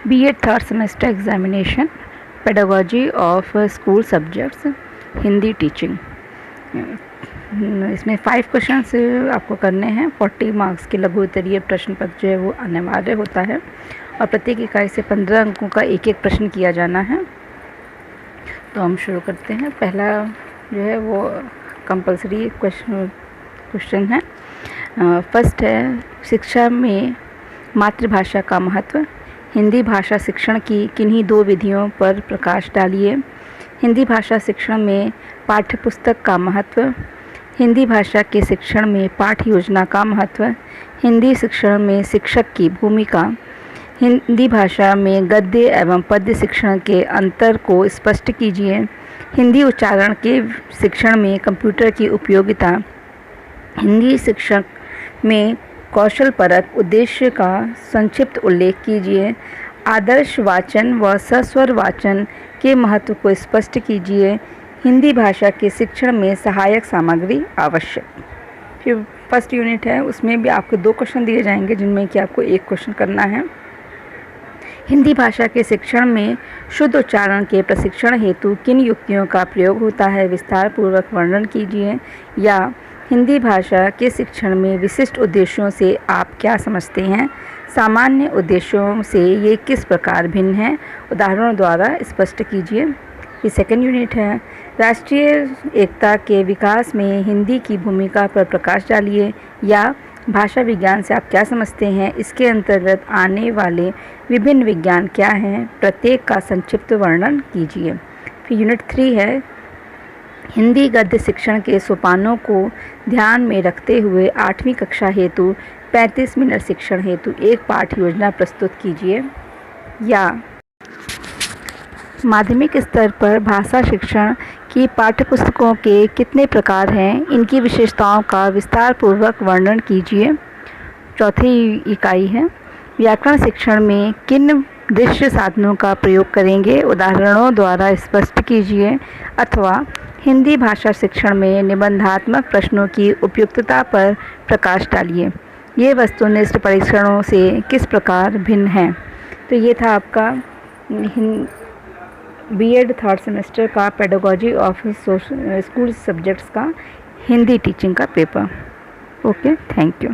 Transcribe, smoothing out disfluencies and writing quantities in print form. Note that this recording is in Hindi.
B.Ed third semester examination, pedagogy of school subjects, Hindi teaching. इसमें 5 क्वेश्चन आपको करने हैं। 40 मार्क्स के लघु उत्तरीय प्रश्न पत्र जो है वो अनिवार्य होता है और प्रत्येक इकाई से 15 अंकों का एक एक प्रश्न किया जाना है। तो हम शुरू करते हैं। पहला जो है वो कंपलसरी क्वेश्चन है। फर्स्ट है, शिक्षा में मातृभाषा का महत्व। हिंदी भाषा शिक्षण की किन्हीं 2 विधियों पर प्रकाश डालिए। हिंदी भाषा शिक्षण में पाठ्यपुस्तक का महत्व। हिंदी भाषा के शिक्षण में पाठ्य योजना का महत्व। हिंदी शिक्षण में शिक्षक की भूमिका। हिंदी भाषा में गद्य एवं पद्य शिक्षण के अंतर को स्पष्ट कीजिए। हिंदी उच्चारण के शिक्षण में कंप्यूटर की उपयोगिता। हिंदी शिक्षण में कौशलपरक उद्देश्य का संक्षिप्त उल्लेख कीजिए। आदर्श वाचन व सस्वर वाचन के महत्व को स्पष्ट कीजिए। हिंदी भाषा के शिक्षण में सहायक सामग्री आवश्यक। फिर फर्स्ट यूनिट है, उसमें भी आपको 2 क्वेश्चन दिए जाएंगे जिनमें कि आपको 1 क्वेश्चन करना है। हिंदी भाषा के शिक्षण में शुद्ध उच्चारण के प्रशिक्षण हेतु किन युक्तियों का प्रयोग होता है, विस्तार पूर्वक वर्णन कीजिए। या हिंदी भाषा के शिक्षण में विशिष्ट उद्देश्यों से आप क्या समझते हैं, सामान्य उद्देश्यों से ये किस प्रकार भिन्न हैं, उदाहरणों द्वारा स्पष्ट कीजिए। ये सेकंड यूनिट है, राष्ट्रीय एकता के विकास में हिंदी की भूमिका पर प्रकाश डालिए। या भाषा विज्ञान से आप क्या समझते हैं, इसके अंतर्गत आने वाले विभिन्न विज्ञान क्या हैं, प्रत्येक का संक्षिप्त वर्णन कीजिए। फिर यूनिट 3 है, हिंदी गद्य शिक्षण के सोपानों को ध्यान में रखते हुए 8वीं कक्षा हेतु 35 मिनट शिक्षण हेतु एक पाठ योजना प्रस्तुत कीजिए। या माध्यमिक स्तर पर भाषा शिक्षण की पाठ्यपुस्तकों के कितने प्रकार हैं, इनकी विशेषताओं का विस्तार पूर्वक वर्णन कीजिए। चौथी इकाई है, व्याकरण शिक्षण में किन दृश्य साधनों का प्रयोग करेंगे, उदाहरणों द्वारा स्पष्ट कीजिए। अथवा हिंदी भाषा शिक्षण में निबंधात्मक प्रश्नों की उपयुक्तता पर प्रकाश डालिए। ये वस्तुनिष्ठ परीक्षणों से किस प्रकार भिन्न हैं। तो ये था आपका B.Ed थर्ड सेमेस्टर का पेडागोजी ऑफ स्कूल सब्जेक्ट्स का हिंदी टीचिंग का पेपर। Okay, thank you.